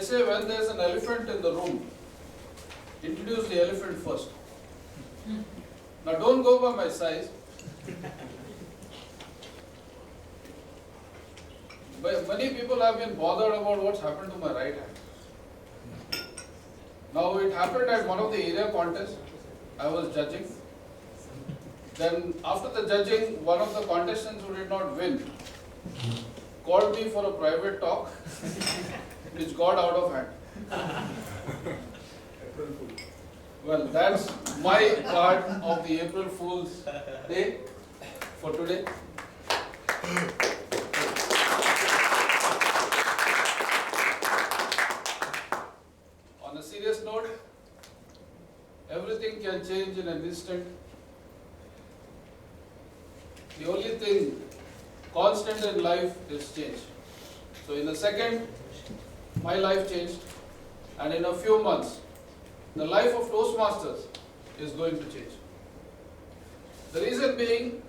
say when there's an elephant in the room, introduce the elephant first. Now don't go by my size. But many people have been bothered about what's happened to my right hand. Now it happened at one of the area contests. I was judging. Then after the judging, one of the contestants who did not win called me for a private talk, which got out of hand. Well, that's my part of the April Fool's Day for today. On a serious note, everything can change in an instant. The only thing constant in life is change. So in a second, my life changed, and in a few months, the life of Toastmasters is going to change. The reason being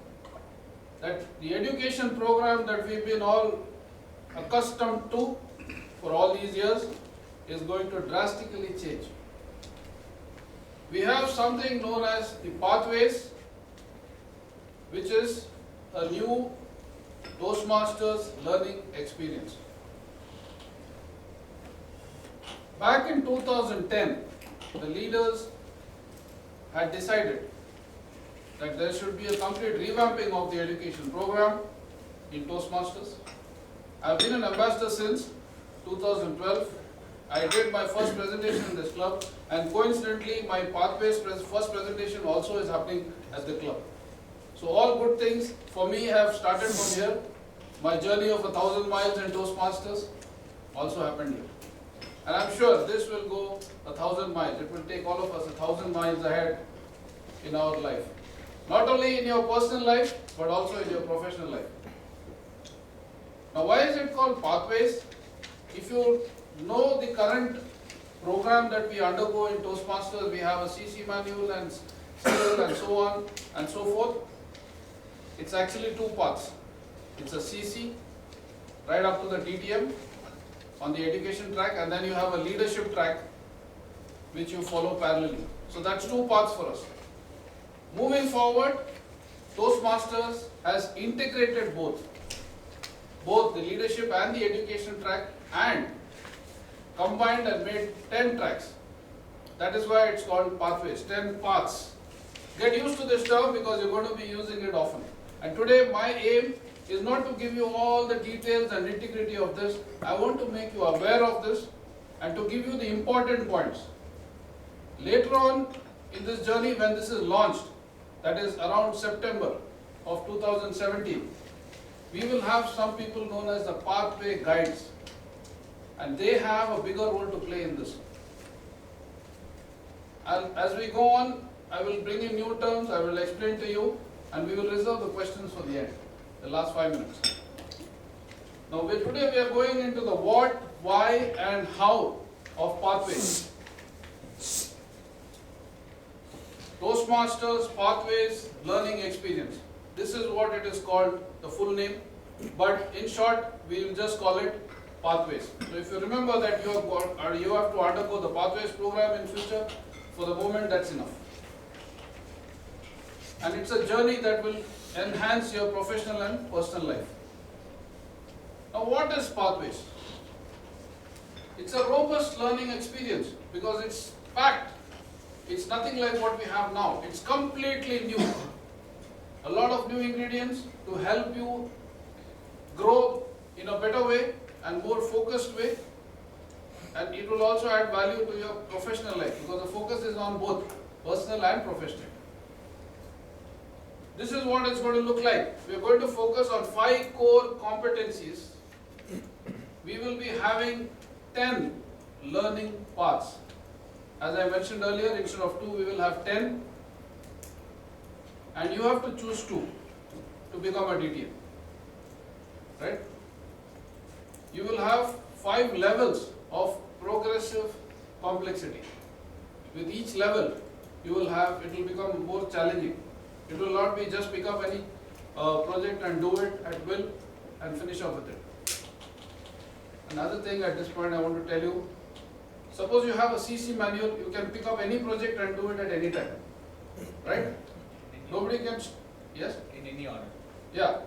that the education program that we've been all accustomed to for all these years is going to drastically change. We have something known as the Pathways, which is a new Toastmasters learning experience. Back in 2010, the leaders had decided that there should be a complete revamping of the education program in Toastmasters. I've been an ambassador since 2012. I did my first presentation in this club, and coincidentally my Pathways first presentation also is happening at the club. So all good things for me have started from here. My journey of 1,000 miles in Toastmasters also happened here. And I'm sure this will go 1,000 miles. It will take all of us 1,000 miles ahead in our life. Not only in your personal life, but also in your professional life. Now why is it called Pathways? If you know the current program that we undergo in Toastmasters, we have a CC manual and skill and so on and so forth. It's actually two paths. It's a CC right up to the DTM on the education track, and then you have a leadership track which you follow parallelly. So that's two paths for us. Moving forward, Toastmasters has integrated both the leadership and the education track, and combined and made 10 tracks. That is why it's called Pathways, 10 paths. Get used to this term because you're going to be using it often. And today my aim is not to give you all the details and nitty-gritty of this. I want to make you aware of this and to give you the important points. Later on in this journey, when this is launched, that is around September of 2017, we will have some people known as the Pathway Guides, and they have a bigger role to play in this. And as we go on, I will bring in new terms, I will explain to you, and we will reserve the questions for the end, the last 5 minutes. Now today we are going into the what, why and how of Pathways. Toastmasters Pathways Learning Experience. This is what it is called, the full name, but in short we will just call it Pathways. So if you remember that you have to undergo the Pathways program in future, for the moment that's enough. And it's a journey that will enhance your professional and personal life. Now what is Pathways? It's a robust learning experience because it's packed. It's nothing like what we have now. It's completely new. A lot of new ingredients to help you grow in a better way and more focused way. And it will also add value to your professional life because the focus is on both personal and professional. This is what it's going to look like. We are going to focus on 5 core competencies. We will be having 10 learning paths. As I mentioned earlier, instead of 2, we will have 10. And you have to choose 2 to become a DTM. Right? You will have 5 levels of progressive complexity. With each level, it will become more challenging. It will not be just pick up any project and do it at will and finish off with it. Another thing at this point I want to tell you, Suppose you have a CC manual, you can pick up any project and do it at any time, right? Nobody can, yes? In any order. Yeah,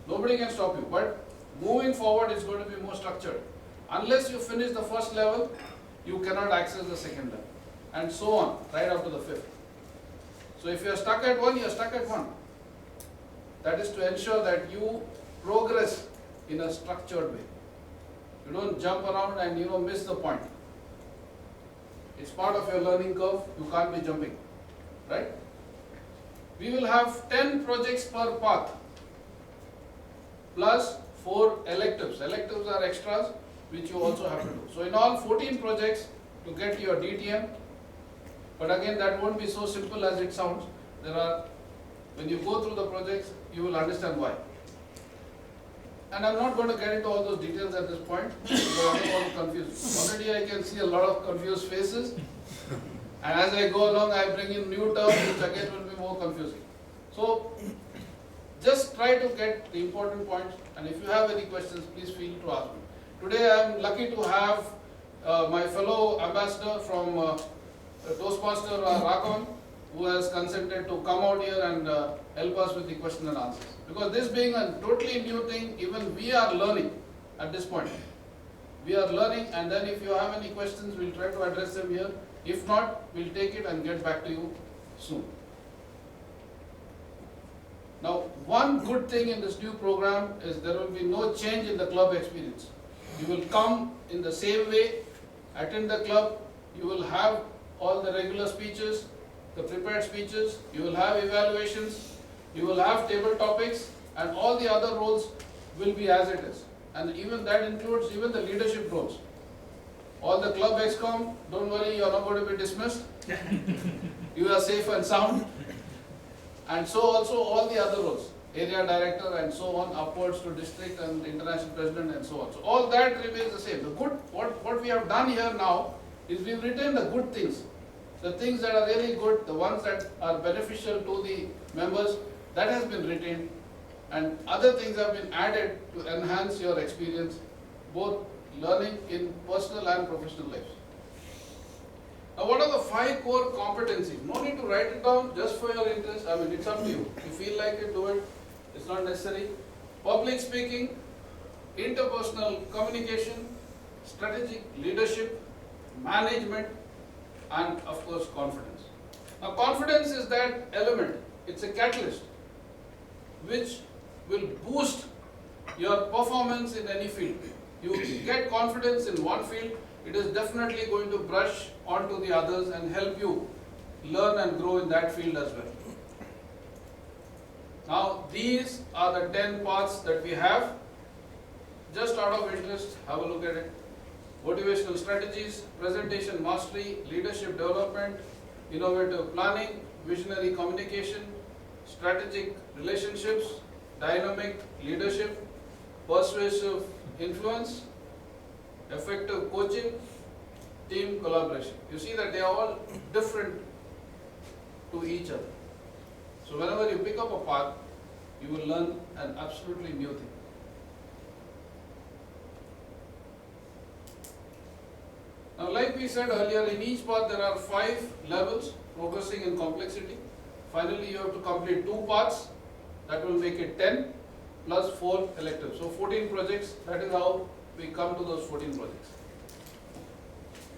nobody can stop you, but moving forward is going to be more structured. Unless you finish the first level, you cannot access the second level, and so on, right up to the fifth. So if you are stuck at one, you are stuck at one. That is to ensure that you progress in a structured way. You don't jump around and miss the point. It's part of your learning curve, you can't be jumping, right? We will have 10 projects per path, plus 4 electives. Electives are extras, which you also have to do. So in all, 14 projects to get your DTM. But again, that won't be so simple as it sounds. When you go through the projects, you will understand why. And I'm not going to get into all those details at this point, because I don't want to confuse you. Already I can see a lot of confused faces. And as I go along, I bring in new terms, which again will be more confusing. So, just try to get the important points, and if you have any questions, please feel to ask me. Today I am lucky to have my fellow ambassador from Toastmaster Rakon, who has consented to come out here and help us with the question and answers. Because this being a totally new thing, even we are learning at this point. We are learning, and then if you have any questions, we'll try to address them here. If not, we'll take it and get back to you soon. Now, one good thing in this new program is there will be no change in the club experience. You will come in the same way, attend the club, you will have all the regular speeches, the prepared speeches, you will have evaluations, you will have table topics, and all the other roles will be as it is. And even that includes even the leadership roles. All the club ExCom, don't worry, you are not going to be dismissed. You are safe and sound. And so also all the other roles, area director and so on, upwards to district and international president and so on. So all that remains the same. The good, what we have done here now is we've written the good things. The things that are really good, the ones that are beneficial to the members, that has been retained. And other things have been added to enhance your experience, both learning in personal and professional lives. Now, what are the 5 core competencies? No need to write it down, just for your interest. I mean, it's up to you. If you feel like it, do it. It's not necessary. Public speaking, interpersonal communication, strategic leadership, management, and of course, confidence. Now, confidence is that element. It's a catalyst which will boost your performance in any field. You get confidence in one field, it is definitely going to brush onto the others and help you learn and grow in that field as well. Now, these are the 10 paths that we have. Just out of interest, have a look at it. Motivational strategies, presentation mastery, leadership development, innovative planning, visionary communication, strategic relationships, dynamic leadership, persuasive influence, effective coaching, team collaboration. You see that they are all different to each other. So whenever you pick up a path, you will learn an absolutely new thing. Now, like we said earlier, in each path there are 5 levels progressing in complexity. Finally, you have to complete 2 paths, that will make it 10 plus 4 electives. So 14 projects, that is how we come to those 14 projects.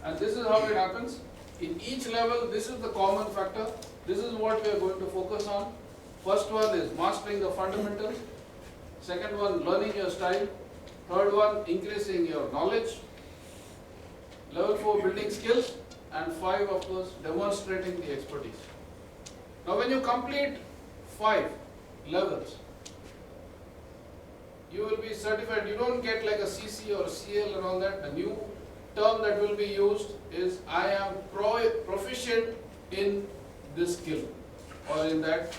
And this is how it happens. In each level, this is the common factor. This is what we are going to focus on. First one is mastering the fundamentals. Second one, learning your style. Third one, increasing your knowledge. Level 4, building skills. And 5, of course, demonstrating the expertise. Now, when you complete 5 levels, you will be certified. You don't get like a CC or CL and all that. The new term that will be used is I am proficient in this skill or in that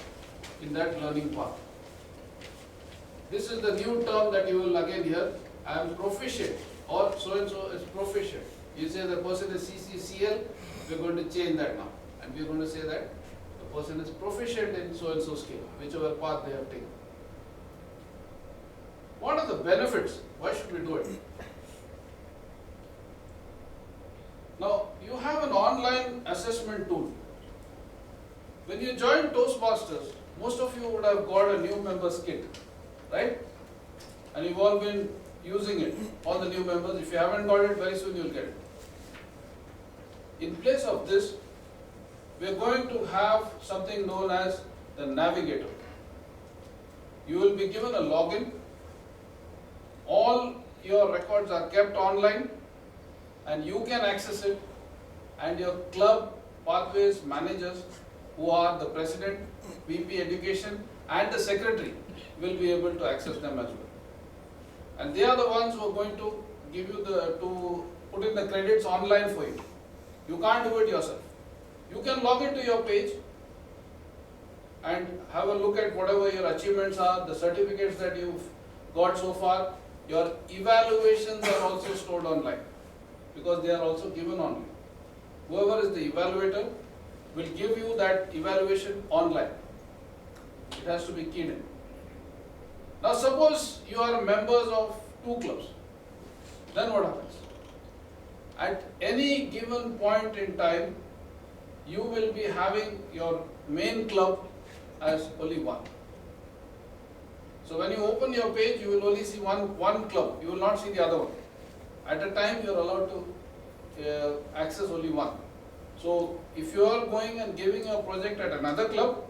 learning path. This is the new term that you will again hear. I am proficient, or so and so is proficient. You say the person is CCCL, we are going to change that now, and we are going to say that the person is proficient in so and so skill, whichever path they have taken. What are the benefits? Why should we do it? Now, you have an online assessment tool. When you join Toastmasters, most of you would have got a new members kit, right? And you've all been using it, all the new members. If you haven't got it, very soon you'll get it. In place of this, we are going to have something known as the navigator. You will be given a login. All your records are kept online and you can access it, and your club pathways managers, who are the president, VP education and the secretary, will be able to access them as well. And they are the ones who are going to give you to put in the credits online for you. You can't do it yourself. You can log into your page and have a look at whatever your achievements are, the certificates that you've got so far. Your evaluations are also stored online because they are also given online. Whoever is the evaluator will give you that evaluation online. It has to be keyed in. Now suppose you are members of 2 clubs. Then what happens? At any given point in time, you will be having your main club as only one. So when you open your page, you will only see one club. You will not see the other one. At a time, you are allowed to access only one. So if you are going and giving your project at another club,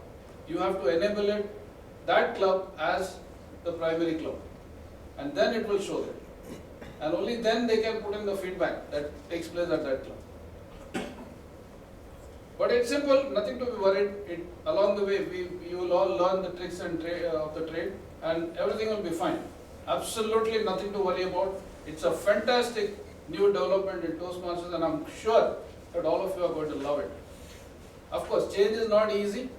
you have to enable it, that club as the primary club. And then it will show them. And only then they can put in the feedback that takes place at that club. But it's simple, nothing to be worried. Along the way, you will all learn the tricks and of the trade, and everything will be fine. Absolutely nothing to worry about. It's a fantastic new development in Toastmasters, and I'm sure that all of you are going to love it. Of course, change is not easy.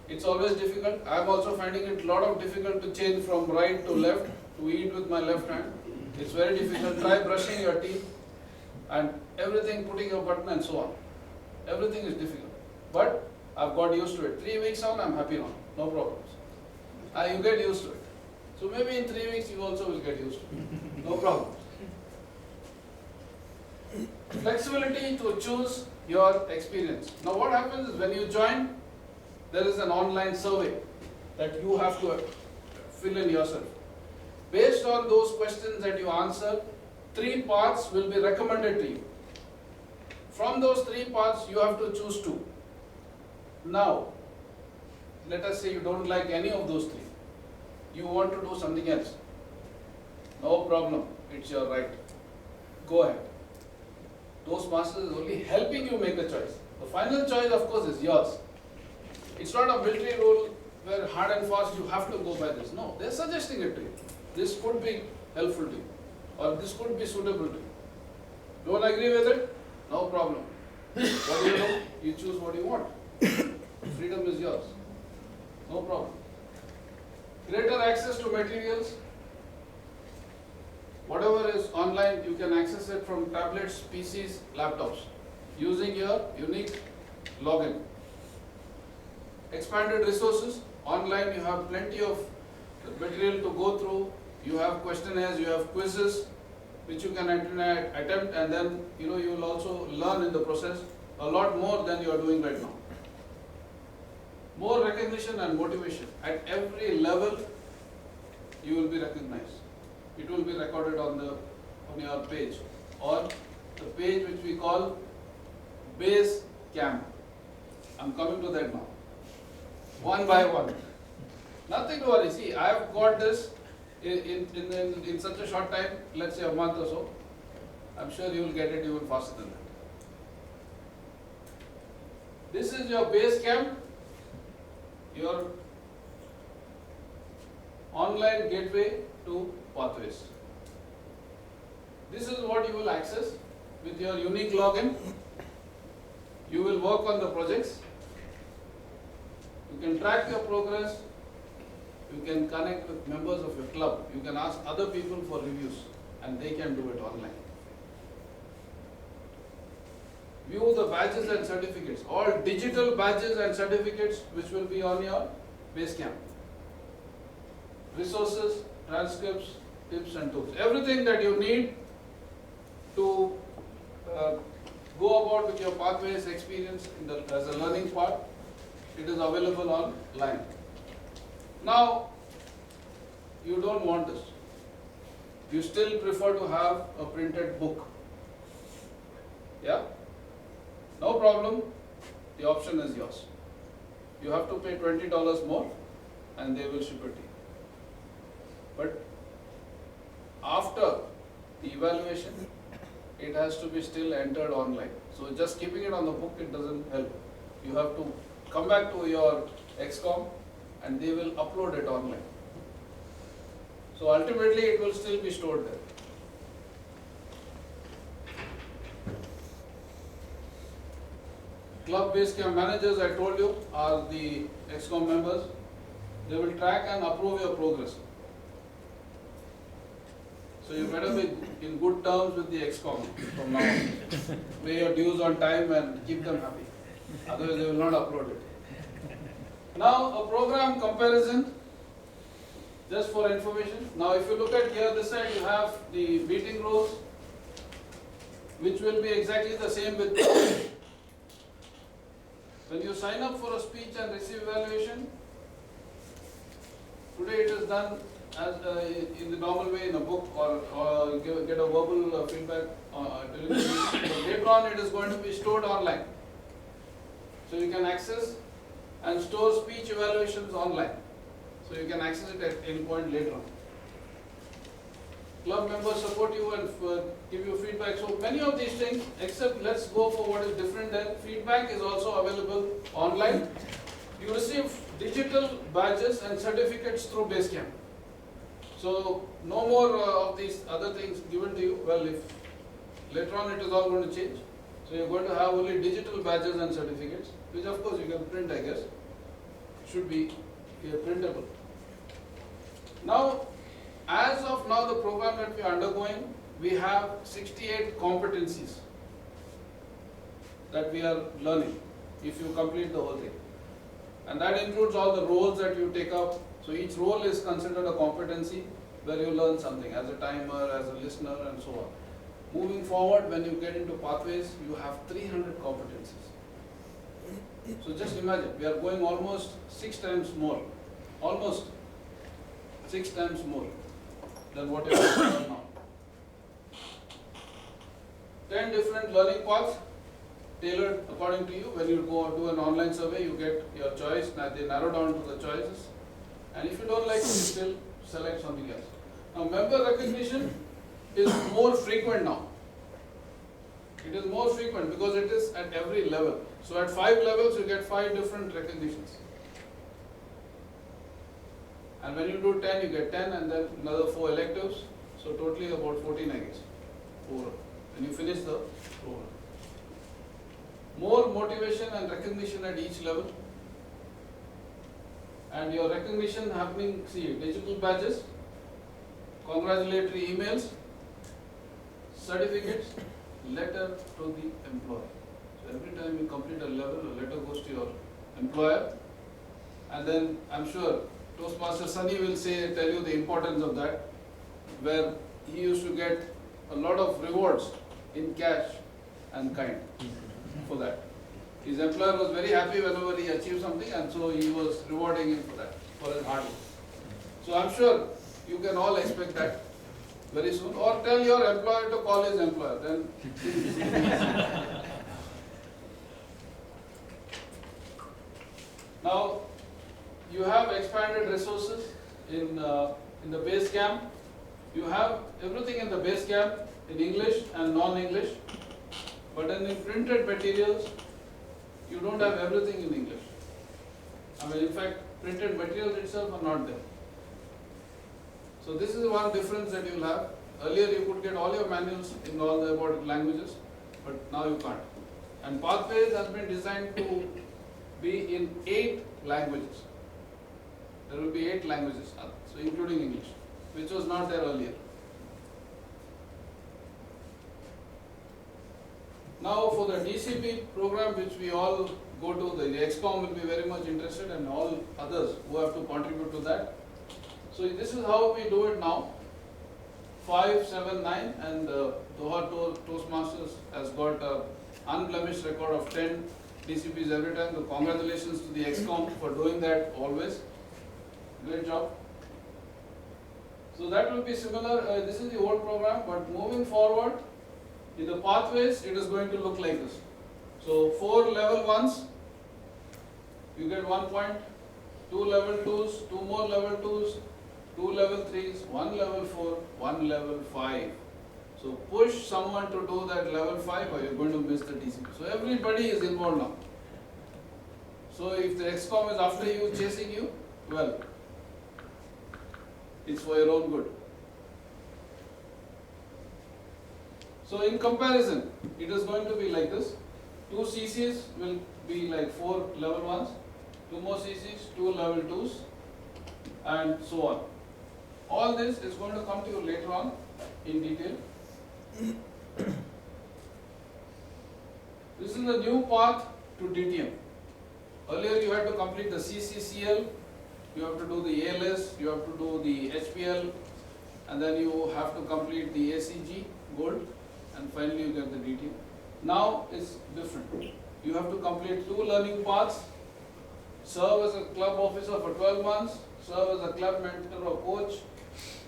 It's always difficult. I'm also finding it a lot of difficult to change from right to left, to eat with my left hand. It's very difficult. Try brushing your teeth and everything, putting your button and so on. Everything is difficult. But I've got used to it. 3 weeks on, I'm happy now. No problems. You get used to it. So maybe in 3 weeks you also will get used to it. No problems. Flexibility to choose your experience. Now what happens is when you join, there is an online survey that you have to fill in yourself. Based on those questions that you answer, 3 paths will be recommended to you. From those 3 paths, you have to choose 2. Now, let us say you don't like any of those 3. You want to do something else. No problem, it's your right. Go ahead. Toastmasters is only helping you make a choice. The final choice, of course, is yours. It's not a military rule where hard and fast you have to go by this. No, they're suggesting it to you. This could be helpful to you, or this could be suitable to you. Don't agree with it? No problem. What do you know? You choose what you want. Freedom is yours. No problem. Greater access to materials. Whatever is online, you can access it from tablets, PCs, laptops, using your unique login. Expanded resources. Online, you have plenty of material to go through. You have questionnaires, you have quizzes, which you can attempt, and then you will also learn in the process a lot more than you are doing right now. More recognition and motivation. At every level, you will be recognized. It will be recorded on your page, or the page which we call base camp. I'm coming to that now. One by one. Nothing to worry. See, I have got this in such a short time, let's say a month or so. I'm sure you will get it even faster than that. This is your base camp, your online gateway to pathways. This is what you will access with your unique login. You will work on the projects. You can track your progress. You can connect with members of your club. You can ask other people for reviews, and they can do it online. View the badges and certificates, all digital badges and certificates which will be on your Basecamp. Resources, transcripts, tips and tools. Everything that you need to go about with your pathways experience as a learning part. It is available online. Now, you don't want this. You still prefer to have a printed book. Yeah? No problem. The option is yours. You have to pay $20 more and they will ship it to you. But after the evaluation, it has to be still entered online. So just keeping it on the book, it doesn't help. You have to come back to your XCOM and they will upload it online. So ultimately it will still be stored there. Club Basecamp managers, I told you, are the XCOM members. They will track and approve your progress. So you better be in good terms with the XCOM from now on. Pay your dues on time and keep them happy. Otherwise they will not upload it. Now a program comparison, just for information. Now if you look at here, this side you have the meeting rules, which will be exactly the same with when you sign up for a speech and receive evaluation. Today it is done as in the normal way in a book or get a verbal feedback during the meeting. But later on it is going to be stored online. So you can access and store speech evaluations online. So you can access it at any point later on. Club members support you and give you feedback. So many of these things, except let's go for what is different there. Feedback is also available online. You receive digital badges and certificates through Basecamp. So no more of these other things given to you. Well, if later on it is all going to change. So you're going to have only digital badges and certificates, which of course you can print, I guess. Should be printable. Now, as of now, the program that we are undergoing, we have 68 competencies that we are learning if you complete the whole thing. And that includes all the roles that you take up. So each role is considered a competency where you learn something as a timer, as a listener, and so on. Moving forward, when you get into pathways, you have 300 competencies. So just imagine, we are going almost 6 times more, almost 6 times more than what you are now. 10 different learning paths tailored according to you. When you go do an online survey, you get your choice. Now they narrow down to the choices. And if you don't like it, you still select something else. Now member recognition is more frequent now. It is more frequent because it is at every level. So at 5 levels, you get 5 different recognitions. And when you do 10, you get 10 and then another 4 electives. So totally about 14, I guess, overall. When you finish the program. More motivation and recognition at each level. And your recognition happening, see, digital badges, congratulatory emails, certificates, letter to the employer. So every time you complete a level, a letter goes to your employer. And then I'm sure Toastmaster Sunny will tell you the importance of that, where he used to get a lot of rewards in cash and kind for that. His employer was very happy whenever he achieved something, and so he was rewarding him for that, for his hard work. So I'm sure you can all expect that very soon, or tell your employer to call his employer, then now you have expanded resources in the Basecamp. You have everything in the Basecamp in English and non-English, but in printed materials, you don't have everything in English. I mean, in fact, printed materials itself are not there. So this is one difference that you'll have. Earlier you could get all your manuals in all the about languages, but now you can't. And Pathways has been designed to be in 8 languages. There will be 8 languages, so including English, which was not there earlier. Now for the DCP program, which we all go to, the XCOM will be very much interested, and all others who have to contribute to that. So this is how we do it now. 5, 7, 9, and Doha Toastmasters has got unblemished record of 10 DCPs every time. So congratulations to the ExCom for doing that always. Great job. So that will be similar. This is the old program, but moving forward, in the pathways, it is going to look like this. So 4 level 1s, you get 1 point, 2 level 2s, 2 more level 2s, 2 level 3s, 1 level 4, 1 level 5. So push someone to do that level 5 or you're going to miss the DCP. So everybody is involved now. So if the ExCom is after you, chasing you, well, it's for your own good. So in comparison, it is going to be like this. 2 CCs will be like 4 level 1s, 2 more CCs, 2 level 2s, and so on. All this is going to come to you later on in detail. This is the new path to DTM. Earlier you had to complete the CCCL, you have to do the ALS, you have to do the HPL, and then you have to complete the ACG gold, and finally you get the DTM. Now it's different. You have to complete 2 learning paths, serve as a club officer for 12 months, serve as a club mentor or coach,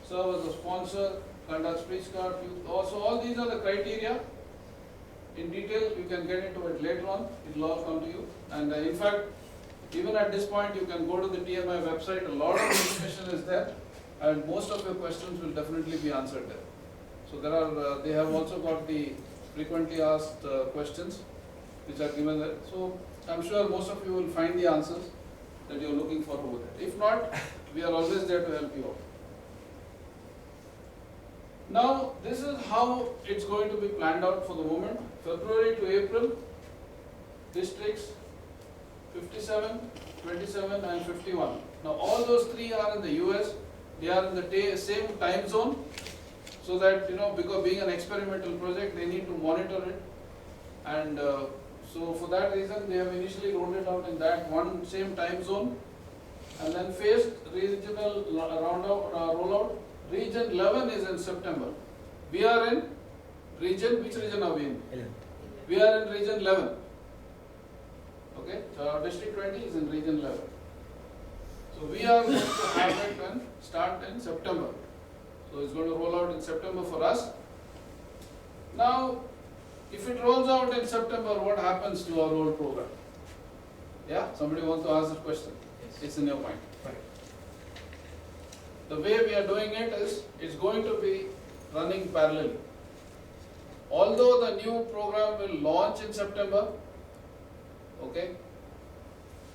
serve as a sponsor, conduct speech card. Also, all these are the criteria. In detail, you can get into it later on. It will all come to you. And in fact, even at this point, you can go to the TMI website. A lot of information is there, and most of your questions will definitely be answered there. So there are. They have also got the frequently asked questions, which are given there. So I'm sure most of you will find the answers that you're looking for over there. If not, we are always there to help you out. Now, this is how it's going to be planned out for the moment. February to April, districts 57, 27 and 51. Now, all those 3 are in the US. They are in the same time zone, so that, because being an experimental project, they need to monitor it. And so for that reason, they have initially rolled it out in that one same time zone, and then phased regional rollout. Region 11 is in September. We are in region, which region are we in? 11. We are in region 11. Okay, so our district 20 is in region 11. So we are going to have it and start in September. So it's going to roll out in September for us. Now, if it rolls out in September, what happens to our old program? Yeah, somebody wants to ask this question. Yes. It's in your mind. Right. The way we are doing it is, it's going to be running parallel. Although the new program will launch in September, okay,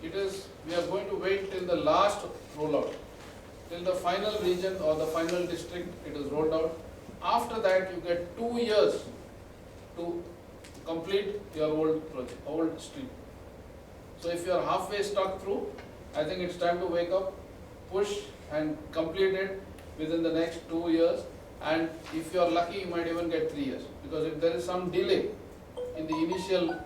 we are going to wait till the last rollout, till the final region or the final district it is rolled out. After that, you get 2 years to complete your old project, old stream. So if you are halfway stuck through, I think it's time to wake up, push and complete it within the next 2 years. And if you are lucky, you might even get 3 years. Because if there is some delay in the initial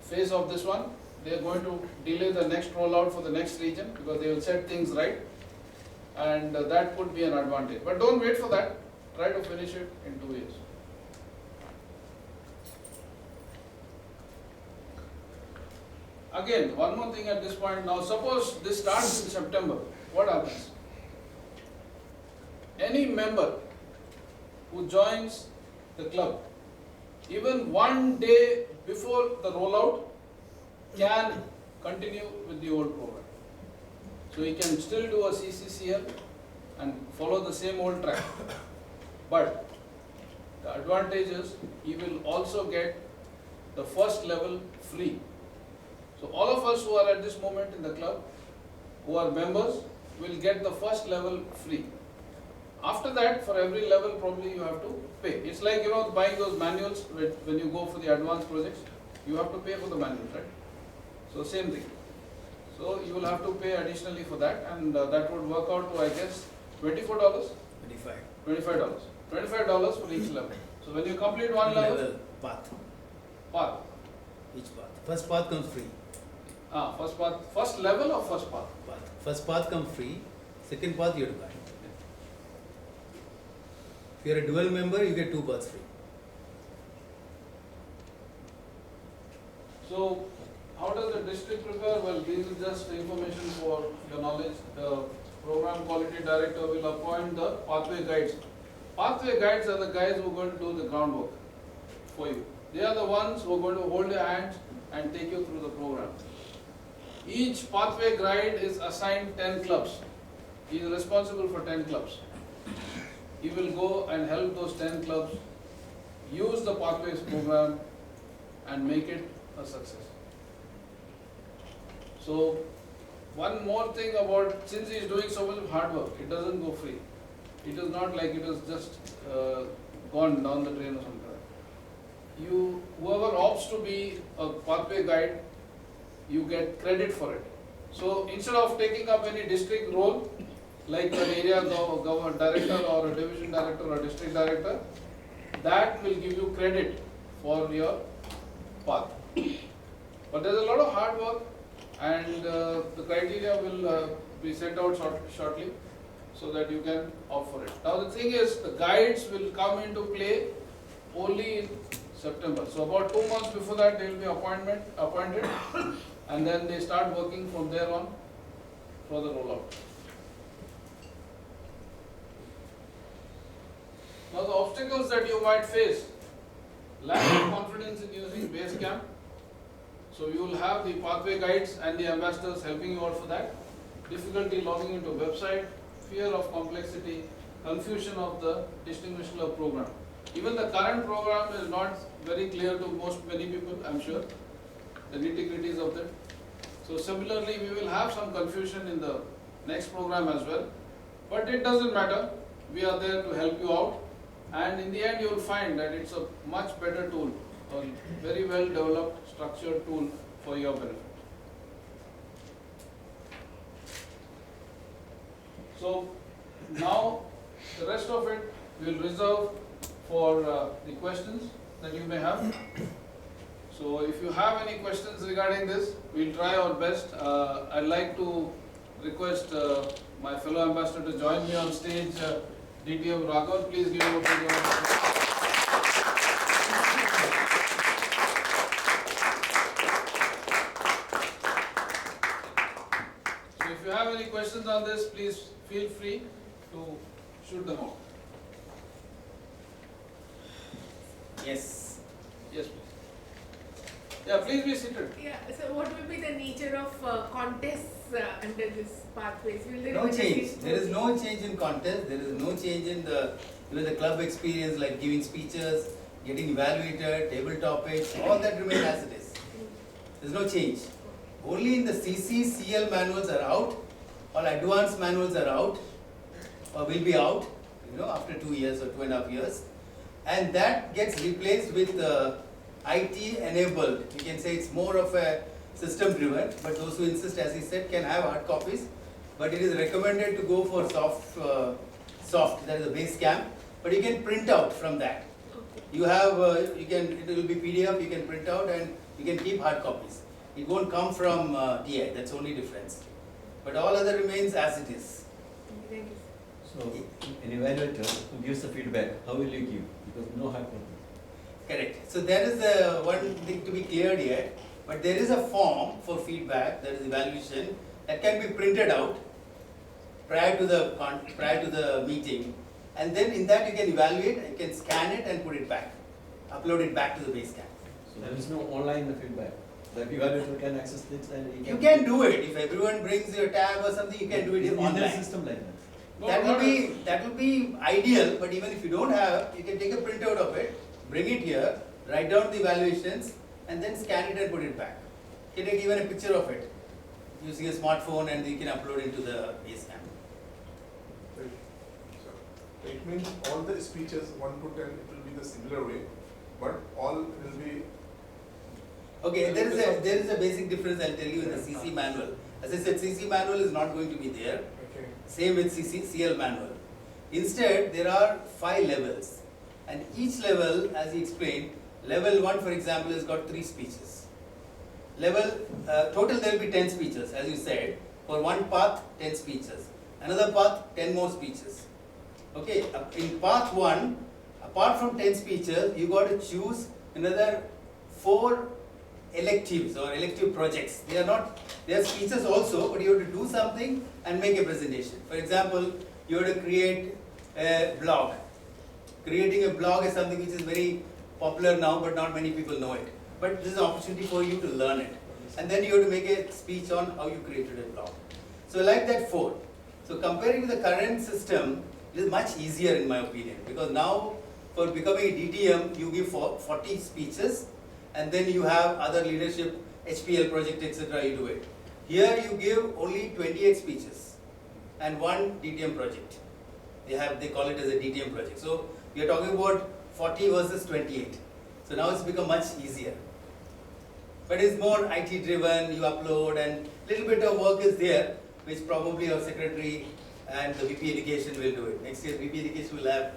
phase of this one, they are going to delay the next rollout for the next region, because they will set things right, and that could be an advantage. But don't wait for that. Try to finish it in 2 years. Again, one more thing at this point. Now, suppose this starts in September. What happens? Any member who joins the club, even 1 day before the rollout, can continue with the old program. So he can still do a CCCL and follow the same old track. But the advantage is he will also get the first level free. So all of us who are at this moment in the club, who are members, will get the first level free. After that, for every level, probably you have to pay. It's like, buying those manuals when you go for the advanced projects, you have to pay for the manuals, right? So same thing. So you will have to pay additionally for that, and that would work out to, I guess, $24? 25. $25. $25 for each level. So when you complete one level, path. Each path. First path comes free. First level or first path? First path comes free. Second path you have to buy. If you are a dual member, you get 2 paths free. So, how does the district prepare? Well, this is just information for your knowledge. The program quality director will appoint the pathway guides. Pathway guides are the guys who are going to do the groundwork for you. They are the ones who are going to hold your hands and take you through the program. Each pathway guide is assigned 10 clubs. He is responsible for 10 clubs. He will go and help those 10 clubs use the pathways program and make it a success. So, one more thing about, since he is doing so much of hard work, it doesn't go free. It is not like it is just gone down the drain or something. Whoever opts to be a pathway guide, you get credit for it. So instead of taking up any district role, like an area government director or a division director or district director, that will give you credit for your path. But there's a lot of hard work, and the criteria will be sent out shortly so that you can opt for it. Now the thing is, the guides will come into play only in September. So about 2 months before that they will be appointed and then they start working from there on for the rollout. Now the obstacles that you might face: lack of confidence in using Basecamp. So you will have the pathway guides and the ambassadors helping you out for that. Difficulty logging into website, fear of complexity, confusion of the distinguished love program. Even the current program is not very clear to many people, I'm sure, the nitty-gritties of that. So similarly, we will have some confusion in the next program as well. But it doesn't matter, we are there to help you out. And in the end, you will find that it's a much better tool, a very well developed, structured tool for your benefit. So now the rest of it we will reserve for the questions that you may have. So if you have any questions regarding this, we'll try our best. I'd like to request my fellow ambassador to join me on stage, DTM Raghav. Please give him a big round. So if you have any questions on this, please feel free to shoot them out. Yes. Yes, please. Yeah, please be seated. Yeah, so what will be the nature of contests under this pathways? Will there No be change. There is no change in contest. There is no change in the club experience, like giving speeches, getting evaluated, table topics. All that remains as it is. There is no change. Only in the CC, CL manuals are out. All advanced manuals are out, or will be out. After 2 years or 2.5 years, and that gets replaced with IT enabled. You can say it's more of a system driven, but those who insist, as he said, can have hard copies. But it is recommended to go for soft, that is a Basecamp. But you can print out from that. You have, it will be PDF, you can print out and you can keep hard copies. It won't come from TI, that's the only difference. But all other remains as it is. Thank you. So, an evaluator who gives the feedback, how will you give? Because no hard copy. Correct. So that is one thing to be cleared yet. But there is a form for feedback, that is evaluation, that can be printed out prior to the meeting, and then in that you can evaluate, you can scan it and put it back, upload it back to the Basecamp. So there is no online feedback. The evaluator can access this and You can do it if everyone brings your tab or something. You can do it Is there a online. system like that? That will be ideal. But even if you don't have, you can take a printout of it, bring it here, write down the evaluations, and then scan it and put it back. You can take even a picture of it using a smartphone, and you can upload it to the Basecamp. So it means all the speeches 1 to 10 it will be the similar way, but all will be. Okay, there is a basic difference I'll tell you in the CC manual. As I said, CC manual is not going to be there. Okay. Same with CL manual. Instead, there are 5 levels, and each level, as he explained, level 1, for example, has got 3 speeches. Total there will be 10 speeches, as you said. For one path, 10 speeches. Another path, 10 more speeches. Okay, in path 1, apart from 10 speeches, you got to choose another 4 electives or elective projects. They are speeches also, but you have to do something and make a presentation. For example, you have to create a blog. Creating a blog is something which is very popular now, but not many people know it. But this is an opportunity for you to learn it. And then you have to make a speech on how you created a blog. So like that 4. So comparing with the current system, it is much easier in my opinion, because now for becoming a DTM, you give 40 speeches, and then you have other leadership, HPL project, etc. you do it. Here you give only 28 speeches and 1 DTM project. They call it as a DTM project. So we are talking about 40 versus 28. So now it's become much easier. But it's more IT driven, you upload, and little bit of work is there, which probably your secretary and the VP Education will do it. Next year VP Education will have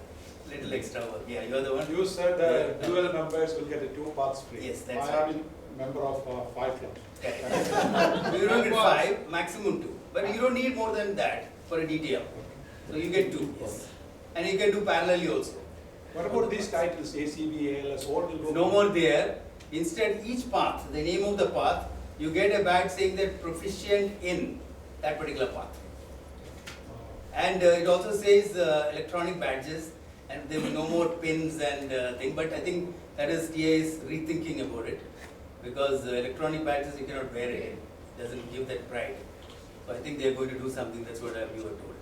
little extra work. Yeah, you are the one. You said that dual members will get the 2 paths free. Yes, that's I am a member of 5 clubs. You don't get 5, maximum 2. But you don't need more than that for a DTM. So you get 2, yes. And you can do parallelly also. What about these titles, ACB, ALS, all will go? No more there. Instead, each path, the name of the path, you get a badge saying that proficient in that particular path. And it also says electronic badges, and there will no more pins and thing. But I think that is TA is rethinking about it, because electronic badges you cannot wear it. It doesn't give that pride. So I think they are going to do something. That's what you were told.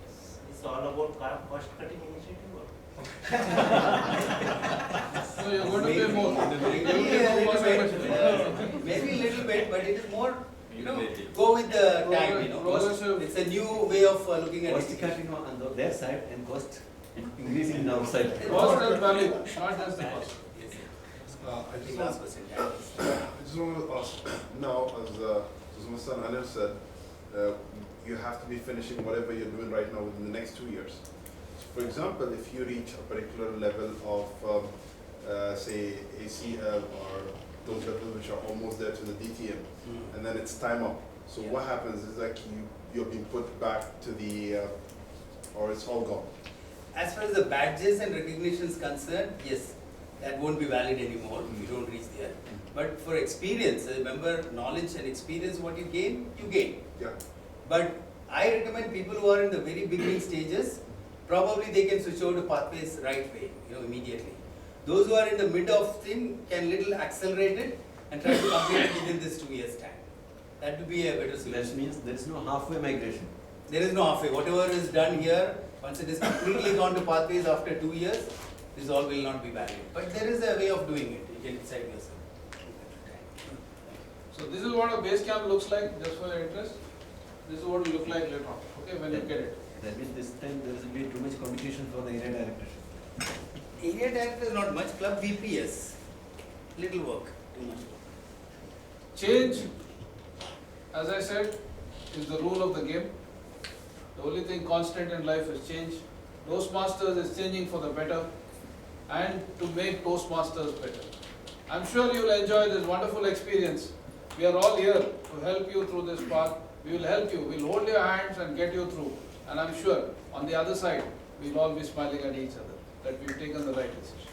It's all about cost cutting initiative. So you're going to pay more. Maybe a little bit, but it is more, go with the time, Progressive. It's a new way of looking at Cost it. cutting on their side and cost increasing on our side. Cost and value, not just the cost. Yes, yes. I The just last want, question. I just want to ask now, as Mr. Anil said, you have to be finishing whatever you're doing right now within the next 2 years. For example, if you reach a particular level of, say, ACL or those levels which are almost there to the DTM, and then it's time up. So Yeah. what happens is like you're being put back to the, or it's all gone. As far as the badges and recognitions concerned, yes, that won't be valid anymore if you don't reach there. But for experience, remember, knowledge and experience, what you gain, you gain. Yeah. But I recommend people who are in the very beginning stages, probably they can switch over to pathways right way, immediately. Those who are in the mid of thing can little accelerate it and try to complete it within this 2 years time. That would be a better That solution. means there is no halfway migration. There is no halfway. Whatever is done here, once it is completely gone to pathways after 2 years, this all will not be valid. But there is a way of doing it. You can decide yourself. So this is what a base camp looks like, just for your interest. This is what it will look like later on, okay, when you get it. That means this time there will be too much competition for the area directorship. Area director is not much. Club VPS, little work, too much work. Change, as I said, is the rule of the game. The only thing constant in life is change. Toastmasters is changing for the better and to make Toastmasters better. I'm sure you will enjoy this wonderful experience. We are all here to help you through this path. We will help you. We'll hold your hands and get you through. And I'm sure on the other side, we'll all be smiling at each other that we've taken the right decision.